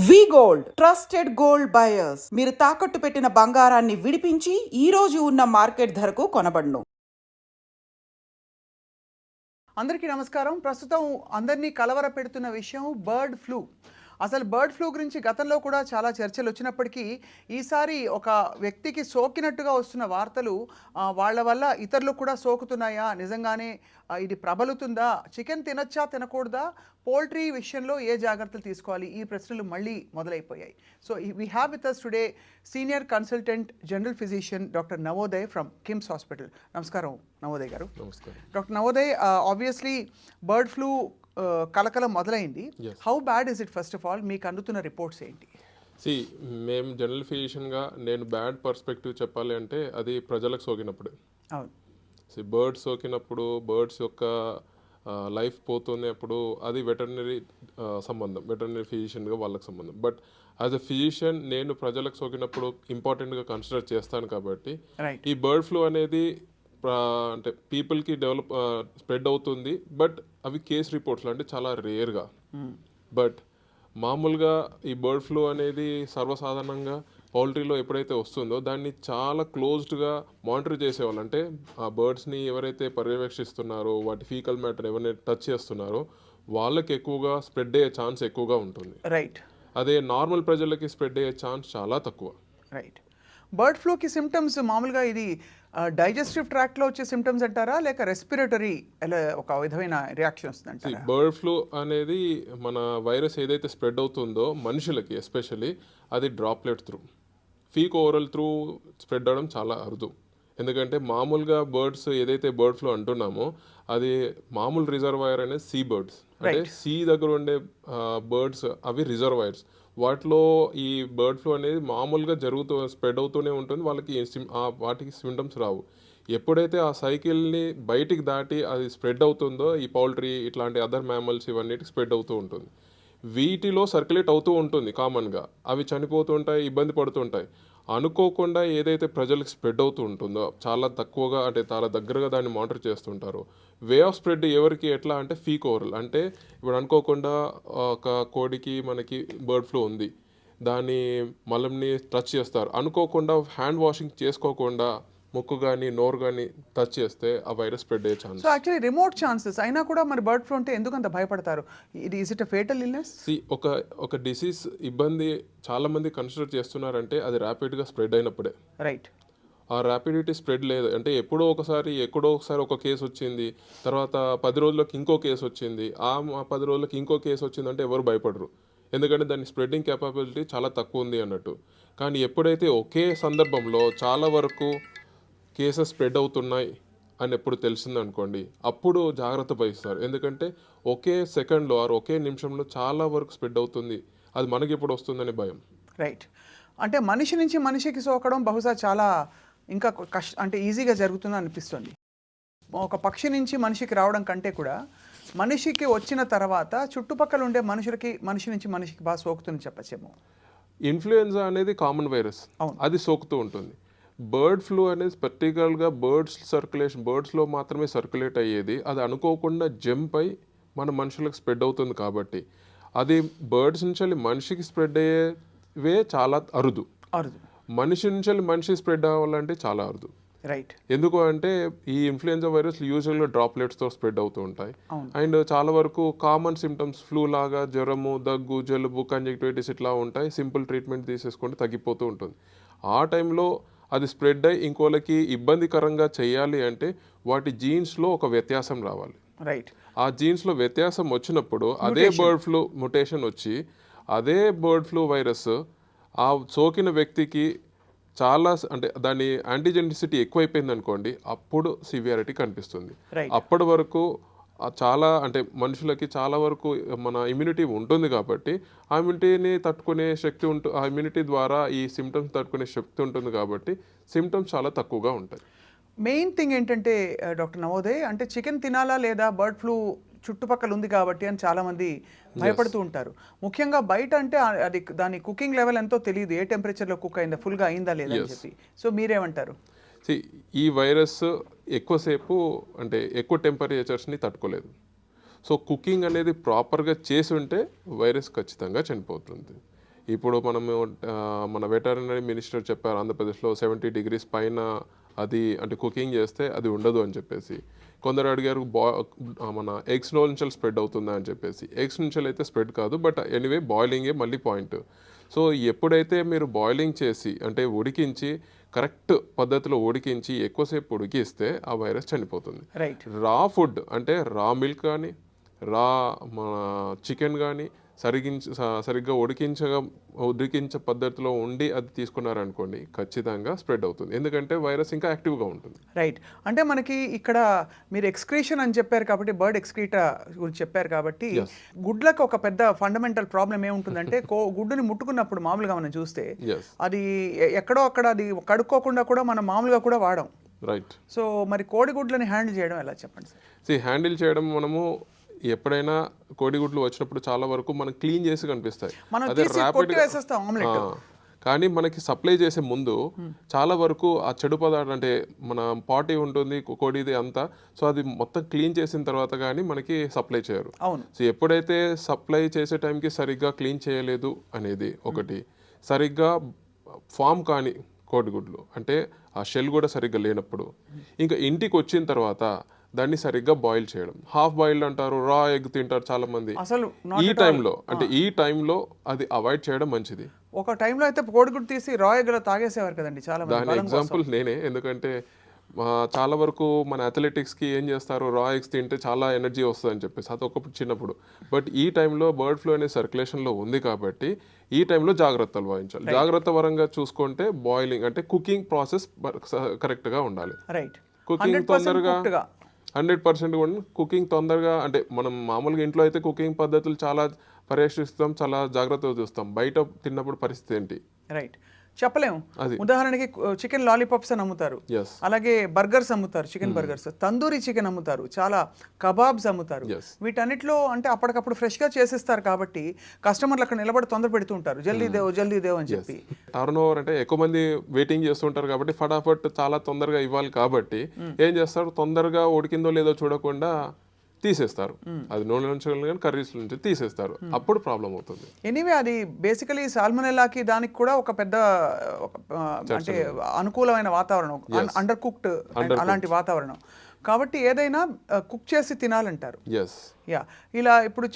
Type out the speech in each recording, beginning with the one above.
వి gold trusted gold buyers. మీరు తాకట్టు పెట్టిన బంగారాన్ని విడిపించి ఈ రోజు ఉన్న మార్కెట్ ధరకు కొనబడును. అందరికీ నమస్కారం. ప్రస్తుతం అందరినీ కలవర పెడుతున్న విషయం బర్డ్ ఫ్లూ. అసలు బర్డ్ ఫ్లూ గురించి గతంలో కూడా చాలా చర్చలు వచ్చినప్పటికీ ఈసారి ఒక వ్యక్తికి సోకినట్టుగా వస్తున్న వార్తలు వాళ్ళ వల్ల ఇతరులకు కూడా సోకుతున్నాయా, నిజంగానే ఇది ప్రబలుతుందా, చికెన్ తినచ్చా తినకూడదా, పోల్ట్రీ విషయంలో ఏ జాగ్రత్తలు తీసుకోవాలి, ఈ ప్రశ్నలు మళ్ళీ మొదలైపోయాయి. So we have with us today senior consultant general physician doctor Navoday from KIMS hospital. నమస్కారం నవోదయ్ గారు. నమస్కారం doctor Navoday, obviously bird flu కలకలం మొదలైంది. How bad is it? First of all మీకు అందుతున్న రిపోర్ట్స్ ఏంటి? మేము జనరల్ ఫిజిషియన్గా నేను బ్యాడ్ పర్స్పెక్టివ్ చెప్పాలి అంటే అది ప్రజలకు సోకినప్పుడు. అవును. బర్డ్స్ సోకినప్పుడు, బర్డ్స్ యొక్క లైఫ్ పోతున్నప్పుడు అది వెటర్నరీ సంబంధం, వెటర్నరీ ఫిజిషియన్గా వాళ్ళకి సంబంధం. బట్ యాజ్ అ ఫిజిషియన్ నేను ప్రజలకు సోకినప్పుడు ఇంపార్టెంట్గా కన్సిడర్ చేస్తాను. కాబట్టి ఈ బర్డ్ ఫ్లూ అనేది అంటే పీపుల్కి స్ప్రెడ్ అవుతుంది. బట్ అవి కేస్ రిపోర్ట్స్లో అంటే చాలా రేర్గా. బట్ మామూలుగా ఈ బర్డ్ ఫ్లూ అనేది సర్వసాధారణంగా పౌల్ట్రీలో ఎప్పుడైతే వస్తుందో దాన్ని చాలా క్లోజ్డ్గా మానిటర్ చేసేవాళ్ళు. అంటే ఆ బర్డ్స్ని ఎవరైతే పర్యవేక్షిస్తున్నారో, వాటి ఫీకల్ మ్యాటర్ ఎవరైతే టచ్ చేస్తున్నారో వాళ్ళకి ఎక్కువగా స్ప్రెడ్ అయ్యే ఛాన్స్ ఎక్కువగా ఉంటుంది. రైట్. అదే నార్మల్ ప్రజలకి స్ప్రెడ్ అయ్యే ఛాన్స్ చాలా తక్కువ. రైట్. బర్డ్ ఫ్లూకి సిమ్టమ్స్ మామూలుగా ఇది డైజెస్టివ్ ట్రాక్ట్లో వచ్చే సిమ్టమ్స్ అంటారా, లేక రెస్పిరేటరీ ఒక విధమైన రియాక్షన్ వస్తుంది అంటారా? బర్డ్ ఫ్లూ అనేది మన వైరస్ ఏదైతే స్ప్రెడ్ అవుతుందో మనుషులకి ఎస్పెషల్లీ అది droplet through, faeco oral through spread అవడం చాలా అరుదు. ఎందుకంటే మామూలుగా బర్డ్స్ ఏదైతే బర్డ్ ఫ్లూ అంటున్నామో అది మామూలు రిజర్వాయర్ అనేది సీ బర్డ్స్, అంటే సీ దగ్గర ఉండే బర్డ్స్ అవి రిజర్వాయర్స్. వాటిలో ఈ బర్డ్ ఫ్లూ అనేది మామూలుగా స్ప్రెడ్ అవుతూనే ఉంటుంది. వాళ్ళకి వాటికి సిమ్టమ్స్ రావు. ఎప్పుడైతే ఆ సైకిల్ని బయటికి దాటి అది స్ప్రెడ్ అవుతుందో ఈ పౌల్ట్రీ ఇట్లాంటి అదర్ మ్యామల్స్ ఇవన్నిటికి స్ప్రెడ్ అవుతూ ఉంటుంది. వీటిలో సర్క్యులేట్ అవుతూ ఉంటుంది కామన్గా. అవి చనిపోతుంటాయి, ఇబ్బంది పడుతుంటాయి. అనుకోకుండా ఏదైతే ప్రజలకు స్ప్రెడ్ అవుతూ ఉంటుందో చాలా తక్కువగా, అంటే చాలా దగ్గరగా దాన్ని మానిటర్ చేస్తుంటారో, వే ఆఫ్ స్ప్రెడ్ ఎవరికి ఎట్లా అంటే ఫీక్ ఓవరల్. అంటే ఇప్పుడు అనుకోకుండా ఒక కోడికి మనకి బర్డ్ ఫ్లూ ఉంది, దాని మలంని టచ్ చేస్తారు, అనుకోకుండా హ్యాండ్ వాషింగ్ చేసుకోకుండా ముక్కు కానీ నోరు కానీ టచ్ చేస్తే ఆ వైరస్ స్ప్రెడ్ అయ్యే chance. So actually remote chances అయినా కూడా మరి బర్డ్ ఫ్లూ అంటే ఎందుకు అంత భయపడతారు? Is it a fatal illness? ఒక డిసీజ్ ఇబ్బంది చాలా మంది కన్సిడర్ చేస్తున్నారంటే అది ర్యాపిడ్గా స్ప్రెడ్ అయినప్పుడే. రైట్. ఆ ర్యాపిడిటీ స్ప్రెడ్ లేదు అంటే ఎక్కడో ఒకసారి ఒక కేసు వచ్చింది, తర్వాత 10 రోజులకి ఇంకో కేసు వచ్చింది, ఆ 10 రోజులకి ఇంకో కేసు వచ్చిందంటే ఎవరు భయపడరు. ఎందుకంటే దాని స్ప్రెడ్డింగ్ కెపాబిలిటీ చాలా తక్కువ ఉంది అన్నట్టు. కానీ ఎప్పుడైతే ఒకే సందర్భంలో చాలా వరకు కేసెస్ స్ప్రెడ్ అవుతున్నాయి అని ఎప్పుడు తెలిసిందనుకోండి, అప్పుడు జాగ్రత్త వహిస్తారు. ఎందుకంటే ఒకే సెకండ్లో ఒకే నిమిషంలో చాలా వరకు స్ప్రెడ్ అవుతుంది, అది మనకి ఎప్పుడు వస్తుందని భయం. రైట్. అంటే మనిషి నుంచి మనిషికి సోకడం బహుశా చాలా ఇంకా అంటే ఈజీగా జరుగుతుంది అనిపిస్తుంది. ఒక పక్షి నుంచి మనిషికి రావడం కంటే కూడా మనిషికి వచ్చిన తర్వాత చుట్టుపక్కల ఉండే మనిషి నుంచి మనిషికి బాగా సోకుతుంది చెప్పచ్చేమో. ఇన్ఫ్లుయెన్జా అనేది కామన్ వైరస్, అది సోకుతూ ఉంటుంది. బర్డ్ ఫ్లూ అనేది పర్టికులర్గా బర్డ్స్లో మాత్రమే సర్క్యులేట్ అయ్యేది. అది అనుకోకుండా జంప్ అయి మన మనుషులకు స్ప్రెడ్ అవుతుంది. కాబట్టి అది బర్డ్స్ నుంచి మనిషికి స్ప్రెడ్ అయ్యేవే చాలా అరుదు. మనిషి నుంచి మనిషి స్ప్రెడ్ అవ్వాలంటే చాలా అరుదు. రైట్. ఎందుకు అంటే ఈ ఇన్ఫ్లుయెన్జా వైరస్ యూజువల్గా డ్రాప్లెట్స్తో స్ప్రెడ్ అవుతూ ఉంటాయి. అండ్ చాలా వరకు కామన్ సిమ్టమ్స్ ఫ్లూ లాగా జ్వరము, దగ్గు, జలుబు, కంజక్టివిటీస్ ఇట్లా ఉంటాయి. సింపుల్ ట్రీట్మెంట్ తీసేసుకుంటే తగ్గిపోతూ ఉంటుంది. ఆ టైంలో అది స్ప్రెడ్ అయ్యి ఇంకోళ్ళకి ఇబ్బందికరంగా చేయాలి అంటే వాటి జీన్స్లో ఒక వ్యత్యాసం రావాలి. రైట్. ఆ జీన్స్లో వ్యత్యాసం వచ్చినప్పుడు అదే బర్డ్ ఫ్లూ మ్యుటేషన్ వచ్చి అదే బర్డ్ ఫ్లూ వైరస్ ఆ సోకిన వ్యక్తికి చాలా అంటే దాని యాంటీజెనిసిటీ ఎక్కువైపోయింది అనుకోండి, అప్పుడు సివియారిటీ కనిపిస్తుంది. అప్పటి వరకు చాలా అంటే మనుషులకి చాలా వరకు మన ఇమ్యూనిటీ ఉంటుంది. కాబట్టి ఆ ఇమ్యూనిటీని తట్టుకునే శక్తి ఆ ఇమ్యూనిటీ ద్వారా ఈ సిమ్టమ్స్ తట్టుకునే శక్తి ఉంటుంది. కాబట్టి సిమ్టమ్స్ చాలా తక్కువగా ఉంటాయి. మెయిన్ థింగ్ ఏంటంటే డాక్టర్ నవోదయ్, అంటే చికెన్ తినాలా లేదా బర్డ్ ఫ్లూ చుట్టుపక్కల ఉంది కాబట్టి అని చాలామంది భయపడుతూ ఉంటారు. ముఖ్యంగా బయట అంటే అది దాని కుకింగ్ లెవెల్ ఎంతో తెలియదు, ఏ టెంపరేచర్లో కుక్ అయిందా, ఫుల్గా అయిందా లేదా అని చెప్పి. సో మీరేమంటారు? ఈ వైరస్ ఎక్కువసేపు అంటే ఎక్కువ టెంపరేచర్స్ని తట్టుకోలేదు. సో కుకింగ్ అనేది ప్రాపర్గా చేసి ఉంటే వైరస్ ఖచ్చితంగా చనిపోతుంది. ఇప్పుడు మనము మన వెటర్నరీ మినిస్టర్ చెప్పారు ఆంధ్రప్రదేశ్లో 70 degrees పైన అది అంటే కుకింగ్ చేస్తే అది ఉండదు అని చెప్పేసి. కొందరు అడిగారు మన ఎగ్స్ నుంచి స్ప్రెడ్ అవుతుందా అని చెప్పేసి. ఎగ్స్ నుంచి అయితే స్ప్రెడ్ కాదు, బట్ ఎనీవే బాయిలింగే మళ్ళీ పాయింట్. సో ఎప్పుడైతే మీరు బాయిలింగ్ చేసి అంటే ఉడికించి కరెక్ట్ పద్ధతిలో ఉడికించి ఎక్కువసేపు ఉడికిస్తే ఆ వైరస్ చనిపోతుంది. రైట్. రా ఫుడ్ అంటే రా మిల్క్ కానీ రా మన చికెన్ కానీ సరిగ్గా ఉడికించే పద్ధతిలో ఉండి అది తీసుకున్నారనుకోండి ఖచ్చితంగా స్ప్రెడ్ అవుతుంది. ఎందుకంటే వైరస్ ఇంకా యాక్టివ్గా ఉంటుంది. రైట్. అంటే మనకి ఇక్కడ మీరు ఎక్స్క్రీషన్ అని చెప్పారు కాబట్టి, బర్డ్ ఎక్స్క్రీటా గురించి చెప్పారు కాబట్టి, గుడ్లకు ఒక పెద్ద ఫండమెంటల్ ప్రాబ్లం ఏముంటుందంటే గుడ్డుని ముట్టుకున్నప్పుడు మామూలుగా మనం చూస్తే అది ఎక్కడో అక్కడ అది కడుక్కోకుండా కూడా మనం మామూలుగా కూడా వాడం. రైట్. సో మరి కోడిగుడ్లని హ్యాండిల్ చేయడం ఎలా చెప్పండి సార్? హ్యాండిల్ చేయడం మనము ఎప్పుడైనా కోడిగుడ్లు వచ్చినప్పుడు చాలా వరకు మనం క్లీన్ చేసి కనిపిస్తాయి. అదే ర్యాపిడ్ కానీ మనకి సప్లై చేసే ముందు చాలా వరకు ఆ చెడు పదార్థం అంటే మన పాటీ ఉంటుంది కోడిది అంతా, సో అది మొత్తం క్లీన్ చేసిన తర్వాత కానీ మనకి సప్లై చేయరు. సో ఎప్పుడైతే సప్లై చేసే టైంకి సరిగ్గా క్లీన్ చేయలేదు అనేది ఒకటి, సరిగ్గా ఫామ్ కానీ కోడిగుడ్లు అంటే ఆ షెల్ కూడా సరిగ్గా లేనప్పుడు, ఇంకా ఇంటికి వచ్చిన తర్వాత దాన్ని సరిగ్గా బాయిల్ చేయడం. హాఫ్ బాయిల్డ్ అంటారు, రా ఎగ్ తింటారు చాలా మంది. అసలు ఈ టైంలో అది అవాయిడ్ చేయడం మంచిది. ఒక టైంలో అయితే కోడిగుడ్డు తీసి రా ఎగ్ తాగేసేవారు కదండి చాలా మంది. దాని ఎగ్జాంపుల్ నేనే. ఎందుకంటే చాలా వరకు మన అథ్లెటిక్స్కి ఏం చేస్తారు, రా ఎగ్స్ తింటే చాలా ఎనర్జీ వస్తుంది అని చెప్పేసి అది ఒకప్పుడు చిన్నప్పుడు. బట్ ఈ టైంలో బర్డ్ ఫ్లూ అనేది సర్క్యులేషన్లో ఉంది కాబట్టి ఈ టైంలో జాగ్రత్తలు వహించాలి. జాగ్రత్త పరంగా చూసుకుంటే బాయిలింగ్ అంటే కుకింగ్ ప్రాసెస్ కరెక్ట్గా ఉండాలి. కుకింగ్ తొందరగా 100% కూడా కుకింగ్ తొందరగా అంటే మనం మామూలుగా ఇంట్లో అయితే కుకింగ్ పద్ధతులు చాలా పర్యవేక్షిస్తాం, చాలా జాగ్రత్తగా చూస్తాం. బయట తిన్నప్పుడు పరిస్థితి ఏంటి రైట్ చెప్పలేము. ఉదాహరణకి చికెన్ లాలీపాప్స్ అని అమ్ముతారు, అలాగే బర్గర్స్ అమ్ముతారు, చికెన్ బర్గర్స్, తందూరి చికెన్ అమ్ముతారు, చాలా కబాబ్స్ అమ్ముతారు. వీటన్నిటిలో అంటే అప్పటికప్పుడు ఫ్రెష్గా చేసేస్తారు కాబట్టి కస్టమర్లు అక్కడ నిలబడి తొందర పెడుతూ ఉంటారు, జల్దీ దేవ్ అని చెప్పి. టర్న్ ఓవర్ అంటే ఎక్కువ మంది వెయిటింగ్ చేస్తుంటారు కాబట్టి ఫటాఫట్ చాలా తొందరగా ఇవ్వాలి కాబట్టి ఏం చేస్తారు, తొందరగా ఉడికిందో లేదో చూడకుండా తీసేస్తారు. అది నూనె నుంచి కానీ కర్రీస్ నుంచి తీసేస్తారు, అప్పుడు ప్రాబ్లం అవుతుంది. ఎనీవే అది బేసికలీ సాల్మొనెల్లాకి దానికి కూడా ఒక పెద్ద అంటే అనుకూలమైన వాతావరణం, అండర్ కుక్డ్ అలాంటి వాతావరణం కాబట్టి ఏదైనా కుక్ చేసి తినాలంటారు. ఇలా ఇప్పుడు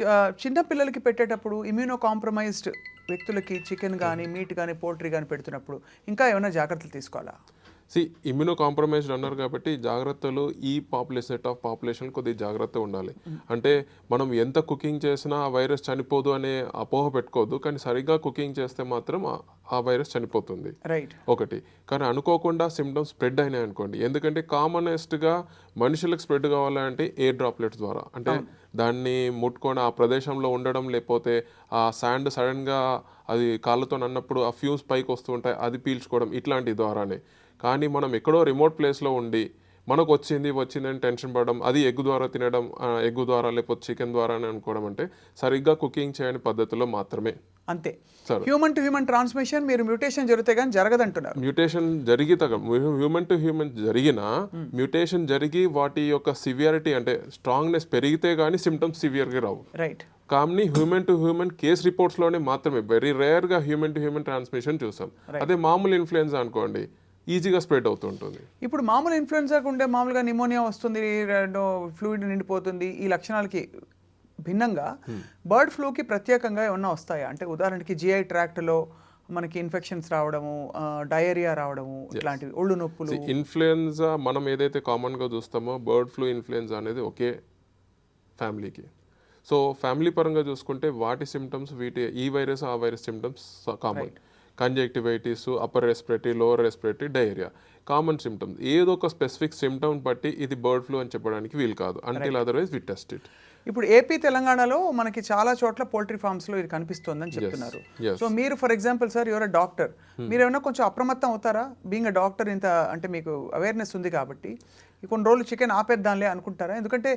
చిన్న పిల్లలకి పెట్టేటప్పుడు ఇమ్యూనో కాంప్రమైజ్డ్ వ్యక్తులకి చికెన్ కానీ మీట్ కానీ పోల్ట్రీ కానీ పెడుతున్నప్పుడు ఇంకా ఏమైనా జాగ్రత్తలు తీసుకోవాలా? ఇమ్యూనో కాంప్రమైజ్డ్ అన్నారు కాబట్టి జాగ్రత్తలు ఈ సెట్ ఆఫ్ పాపులేషన్ కొద్దిగా జాగ్రత్త ఉండాలి. అంటే మనం ఎంత కుకింగ్ చేసినా ఆ వైరస్ చనిపోదు అనే అపోహ పెట్టుకోవద్దు, కానీ సరిగ్గా కుకింగ్ చేస్తే మాత్రం ఆ వైరస్ చనిపోతుంది ఒకటి. కానీ అనుకోకుండా సిమ్టమ్స్ స్ప్రెడ్ అయినాయి అనుకోండి, ఎందుకంటే కామనెస్ట్గా మనుషులకు స్ప్రెడ్ కావాలంటే ఎయిర్ డ్రాప్లెట్స్ ద్వారా, అంటే దాన్ని ముట్టుకొని ఆ ప్రదేశంలో ఉండడం, లేకపోతే ఆ శాండ్ సడన్గా అది కాళ్ళతో అన్నప్పుడు ఆ ఫ్యూమ్స్ పైకి వస్తూ ఉంటాయి, అది పీల్చుకోవడం, ఇట్లాంటి ద్వారానే. కానీ మనం ఎక్కడో రిమోట్ ప్లేస్లో ఉండి మనకు వచ్చిందని టెన్షన్ పడడం, అది ఎగ్ ద్వారా తినడం, ఎగ్ ద్వారా లేకపోతే చికెన్ ద్వారా అని అనుకోవడం అంటే సరిగ్గా కుకింగ్ చేయని పద్ధతిలో మాత్రమే. అంతే. హ్యూమన్ టు హ్యూమన్ ట్రాన్స్మిషన్ మీరు మ్యూటేషన్ జరిగితే కానీ జరగదంటున్నారు. మ్యూటేషన్ హ్యూమన్ టు హ్యూమన్ జరిగినా మ్యూటేషన్ జరిగి వాటి యొక్క సివియారిటీ అంటే స్ట్రాంగ్నెస్ పెరిగితే కానీ సిమ్టమ్స్ సివియర్గా రావు. కానీ హ్యూమన్ టు హ్యూమన్ కేస్ రిపోర్ట్స్లోనే మాత్రమే వెరీ రేర్గా హ్యూమన్ టు హ్యూమన్ ట్రాన్స్మిషన్ చూస్తాం. అదే మామూలు ఇన్ఫ్లుయెన్జా అనుకోండి ఈజీగా స్ప్రెడ్ అవుతుంటుంది. ఇప్పుడు మామూలు ఇన్ఫ్లుయెన్జాకు ఉంటే మామూలుగా నిమోనియా వస్తుంది, ఫ్లూయిడ్ నిండిపోతుంది, ఈ లక్షణాలకి భిన్నంగా బర్డ్ ఫ్లూకి ప్రత్యేకంగా ఏమన్నా వస్తాయా? అంటే ఉదాహరణకి జిఐ ట్రాక్ట్లో మనకి ఇన్ఫెక్షన్స్ రావడము, డయేరియా రావడము, ఇట్లాంటివి, ఒళ్ళు నొప్పులు. ఇన్ఫ్లుయెన్జా మనం ఏదైతే కామన్గా చూస్తామో బర్డ్ ఫ్లూ ఇన్ఫ్లుయెన్జా అనేది ఒకే ఫ్యామిలీకి. సో ఫ్యామిలీ పరంగా చూసుకుంటే వాటి సిమ్టమ్స్ ఈ వైరస్ ఆ virus symptoms common. Conjunctivitis, upper respiratory, lower respiratory, diarrhoea common symptoms. ఏదో ఒక స్పెసిఫిక్ సిమ్టమ్ బట్టి ఇది బర్డ్ ఫ్లూ అని చెప్పడానికి వీలు కాదు, until otherwise we test it. ఇప్పుడు ఏపీ తెలంగాణలో మనకి చాలా చోట్ల పోల్ట్రీ ఫార్మ్స్లో ఇది కనిపిస్తోందని చెప్తున్నారు. సో మీరు for example sir your doctor, మీరు ఏమైనా కొంచెం అప్రమత్తం అవుతారా? బీయింగ్ అ డాక్టర్ ఇంత అంటే మీకు అవేర్నెస్ ఉంది కాబట్టి కొన్ని రోజులు చికెన్ ఆపేద్దాంలే అనుకుంటారా? ఎందుకంటే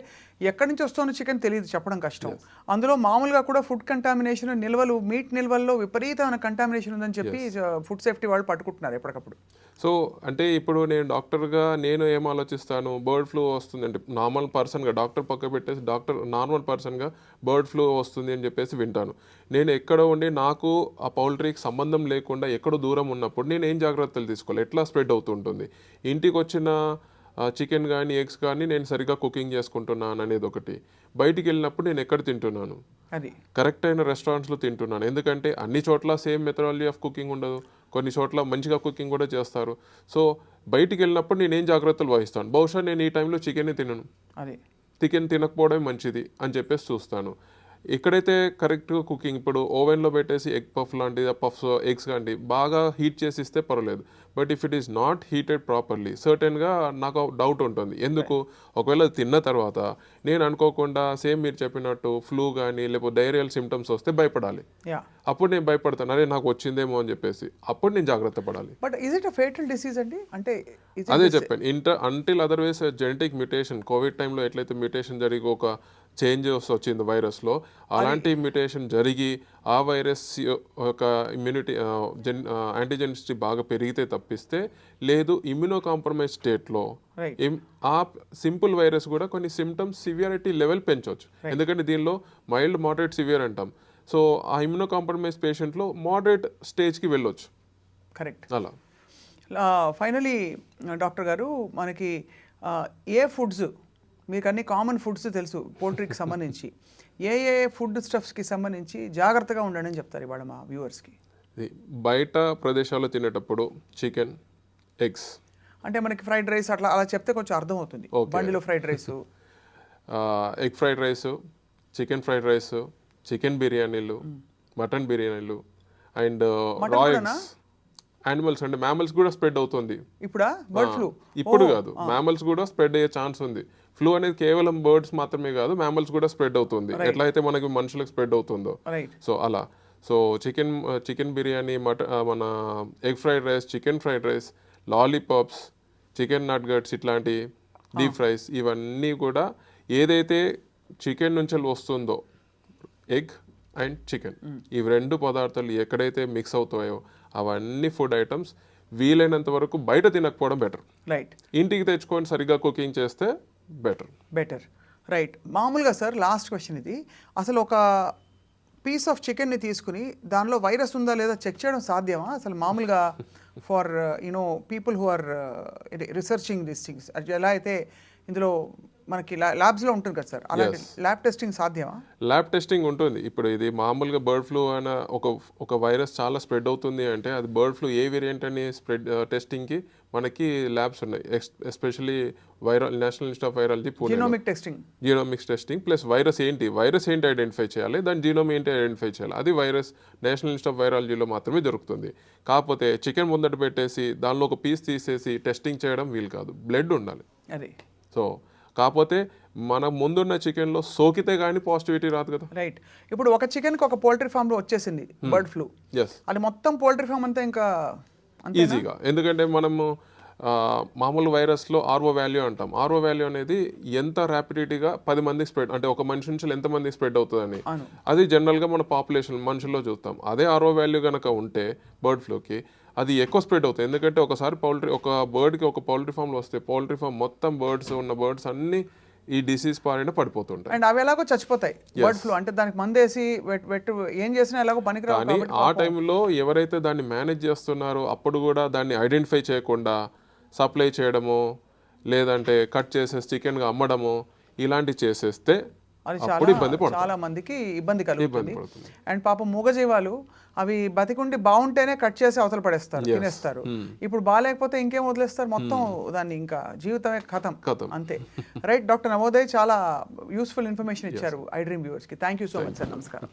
ఎక్కడి నుంచి వస్తుందో చికెన్ తెలియదు, చెప్పడం కష్టం. అందులో మామూలుగా కూడా ఫుడ్ కంటామినేషన్, నిల్వలు, మీట్ నిల్వల్లో విపరీతమైన కంటామినేషన్ ఉందని చెప్పి ఫుడ్ సేఫ్టీ వాళ్ళు పట్టుకుంటున్నారు ఎప్పటికప్పుడు. సో అంటే ఇప్పుడు నేను డాక్టర్గా నేను ఏం ఆలోచిస్తాను, బర్డ్ ఫ్లూ వస్తుంది అంటే నార్మల్ పర్సన్గా డాక్టర్ పక్క పెట్టేసి నార్మల్ పర్సన్గా బర్డ్ ఫ్లూ వస్తుంది అని చెప్పేసి వింటాను. నేను ఎక్కడ ఉండి నాకు ఆ పౌల్ట్రీకి సంబంధం లేకుండా ఎక్కడో దూరం ఉన్నప్పుడు నేను ఏం జాగ్రత్తలు తీసుకోవాలి, ఎట్లా స్ప్రెడ్ అవుతుంటుంది, ఇంటికి వచ్చిన చికెన్ కానీ ఎగ్స్ కానీ నేను సరిగ్గా కుకింగ్ చేసుకుంటున్నాను అనేది ఒకటి, బయటికి వెళ్ళినప్పుడు నేను ఎక్కడ తింటున్నాను, అది కరెక్ట్ అయిన రెస్టారెంట్స్లో తింటున్నాను. ఎందుకంటే అన్ని చోట్ల సేమ్ మెథడాలజీ ఆఫ్ కుకింగ్ ఉండదు, కొన్ని చోట్ల మంచిగా కుకింగ్ కూడా చేస్తారు. సో బయటికి వెళ్ళినప్పుడు నేను ఏం జాగ్రత్తలు వహిస్తాను, బహుశా నేను ఈ టైంలో చికెన్ తినను, అది చికెన్ తినకపోవడం మంచిది అని చెప్పేసి చూస్తాను. ఎక్కడైతే కరెక్ట్గా కుకింగ్, ఇప్పుడు ఓవెన్లో పెట్టేసి ఎగ్ పఫ్ లాంటి పఫ్స్ ఎగ్స్ కానీ బాగా హీట్ చేసి ఇస్తే పర్వాలేదు. But if it is not heated properly సర్టెన్గా నాకు డౌట్ ఉంటుంది. ఎందుకు, ఒకవేళ తిన్న తర్వాత నేను అనుకోకుండా సేమ్ మీరు చెప్పినట్టు ఫ్లూ కానీ లేకపోతే డైరియల్ సిమ్టమ్స్ వస్తే భయపడాలి. యా, అప్పుడు నేను భయపడతాను, అరే నాకు వచ్చిందేమో అని చెప్పేసి, అప్పుడు నేను జాగ్రత్త పడాలి. But is it a fatal disease అండి? అంటే అదే చెప్పాను, until otherwise genetic mutation, Covid టైంలో ఎట్లయితే మ్యూటేషన్ జరిగి ఒక చేంజెస్ వచ్చింది వైరస్లో, అలాంటి మ్యూటేషన్ జరిగి ఆ వైరస్ ఒక ఇమ్యూనిటీ యాంటీజెనిసిటీ బాగా పెరిగితే తప్పిస్తే లేదు. ఇమ్యూనో కాంప్రమైజ్ స్టేట్లో ఆ సింపుల్ వైరస్ కూడా కొన్ని సిమ్టమ్స్ సివియారిటీ లెవెల్ పెంచవచ్చు. ఎందుకంటే దీనిలో మైల్డ్, మోడరేట్, సివియర్ అంటాం. సో ఆ ఇమ్యూనో కాంప్రమైజ్ పేషెంట్లో మోడరేట్ స్టేజ్కి వెళ్ళొచ్చు. కరెక్ట్. అలా ఫైనలీ డాక్టర్ గారు, మనకి ఏ ఫుడ్స్, మీకు అన్ని కామన్ ఫుడ్స్ తెలుసు పోల్ట్రీకి సంబంధించి, ఏ ఏ ఫుడ్ స్టఫ్స్కి సంబంధించి జాగ్రత్తగా ఉండండి అని చెప్తారు ఇవాళ మా వ్యూవర్స్కి? బయట ప్రదేశాల్లో తినేటప్పుడు చికెన్, ఎగ్స్, అంటే మనకి ఫ్రైడ్ రైస్ అలా చెప్తే కొంచెం అర్థం అవుతుంది. బండిలో fried rice, egg fried rice, chicken fried rice, chicken బిర్యానీలు, మటన్ బిర్యానీలు అండ్ రా ఎగ్స్. యానిమల్స్ అంటే మ్యామల్స్ కూడా స్ప్రెడ్ అవుతుంది ఇప్పుడా బర్డ్ ఫ్లూ? ఇప్పుడు కాదు, మ్యామల్స్ కూడా స్ప్రెడ్ అయ్యే ఛాన్స్ ఉంది. ఫ్లూ అనేది కేవలం బర్డ్స్ మాత్రమే కాదు, మ్యామల్స్ కూడా స్ప్రెడ్ అవుతుంది, ఎట్లా అయితే మనకి మనుషులకు స్ప్రెడ్ అవుతుందో. సో అలా చికెన్ బిర్యానీ, మన egg fried rice, chicken fried rice, lollipops, chicken nuggets, ఇట్లాంటి డీప్ ఫ్రైస్, ఇవన్నీ కూడా ఏదైతే చికెన్ నుంచి వస్తుందో, ఎగ్ అండ్ చికెన్, ఇవి రెండు పదార్థాలు ఎక్కడైతే మిక్స్ అవుతాయో అవన్నీ ఫుడ్ ఐటమ్స్ వీలైనంత వరకు బయట తినకపోవడం బెటర్. రైట్. ఇంటికి తెచ్చుకొని సరిగ్గా కుకింగ్ చేస్తే బెటర్. రైట్. మామూలుగా సార్ లాస్ట్ క్వశ్చన్ ఇది, అసలు ఒక పీస్ ఆఫ్ చికెన్ని తీసుకుని దానిలో వైరస్ ఉందా లేదా చెక్ చేయడం సాధ్యమా అసలు మామూలుగా for people who are researching this things? ఎలా అయితే ఇందులో మనకి ల్యాబ్స్లో ఉంటుంది కదా సార్, అలాంటి ల్యాబ్ టెస్టింగ్ సాధ్యమా? ల్యాబ్ టెస్టింగ్ ఉంటుంది. ఇప్పుడు ఇది మామూలుగా బర్డ్ ఫ్లూ అనే ఒక వైరస్ చాలా స్ప్రెడ్ అవుతుంది అంటే అది బర్డ్ ఫ్లూ ఏ వేరియంట్ అని టెస్టింగ్కి మనకి ల్యాబ్స్ ఉన్నాయి. Especially national institute of virology, genomics testing plus virus ఏంటి ఐడెంటిఫై చేయాలి, దాని జీనోమ్ ఏంటి ఐడెంటిఫై చేయాలి, అది వైరస్ నేషనల్ ఇన్స్టిట్యూట్ ఆఫ్ వైరాలజీలో మాత్రమే దొరుకుతుంది. కాకపోతే చికెన్ ముందట పెట్టేసి దానిలో ఒక పీస్ తీసేసి టెస్టింగ్ చేయడం వీలు కాదు, బ్లడ్ ఉండాలి. అది సో కాకపోతే మన ముందున్న చికెన్లో సోకితే కానీ పాజిటివిటీ రాదు కదా. రైట్. ఇప్పుడు ఒక చికెన్కి ఒక పోల్ట్రీ ఫామ్లో వచ్చేసింది బర్డ్ ఫ్లూ, అది మొత్తం పోల్ట్రీ ఫామ్ అంతా ఇంకా ఈజీగా, ఎందుకంటే మనము మామూలు వైరస్లో ఆర్ఓ వాల్యూ అంటాం. ఆర్ఓ వాల్యూ అనేది ఎంత ర్యాపిడిటీగా 10 మందికి స్ప్రెడ్, అంటే ఒక మనిషి నుంచి ఎంతమందికి స్ప్రెడ్ అవుతుందని, అది జనరల్గా మన పాపులేషన్ మనుషుల్లో చూస్తాం. అదే ఆర్ఓ వాల్యూ కనుక ఉంటే బర్డ్ ఫ్లూకి అది ఎక్కువ స్ప్రెడ్ అవుతుంది. ఎందుకంటే ఒకసారి ఒక బర్డ్కి ఒక పౌల్ట్రీ ఫామ్లో వస్తే పౌల్ట్రీ ఫామ్ మొత్తం బర్డ్స్ అన్ని ఈ డిసీజ్ పారిన పడిపోతుంటాయి. అండ్ అవి ఎలాగో చచ్చిపోతాయి బర్డ్ ఫ్లూ అంటే, దానికి మందేసి ఏం చేసినా ఎలాగో పనికిరావు. కానీ ఆ టైంలో ఎవరైతే దాన్ని మేనేజ్ చేస్తున్నారో అప్పుడు కూడా దాన్ని ఐడెంటిఫై చేయకుండా సప్లై చేయడము, లేదంటే కట్ చేసేసి చికెన్గా అమ్మడము, ఇలాంటివి చేసేస్తే అది చాలా మందికి ఇబ్బంది కలుగుతుంది. అండ్ పాపం మూగజీవాలు అవి బతికుండి బాగుంటేనే కట్ చేసి అవతల పడేస్తారు, తినేస్తారు. ఇప్పుడు బాగాలేకపోతే ఇంకేం వదిలేస్తారు, మొత్తం దాన్ని ఇంకా జీవితమే ఖతం అంతే. రైట్. డాక్టర్ నవోదయ్ చాలా యూస్ఫుల్ ఇన్ఫర్మేషన్ ఇచ్చారు ఐ డ్రీమ్ వ్యూవర్స్కి. Thank you so much sir. నమస్కారం.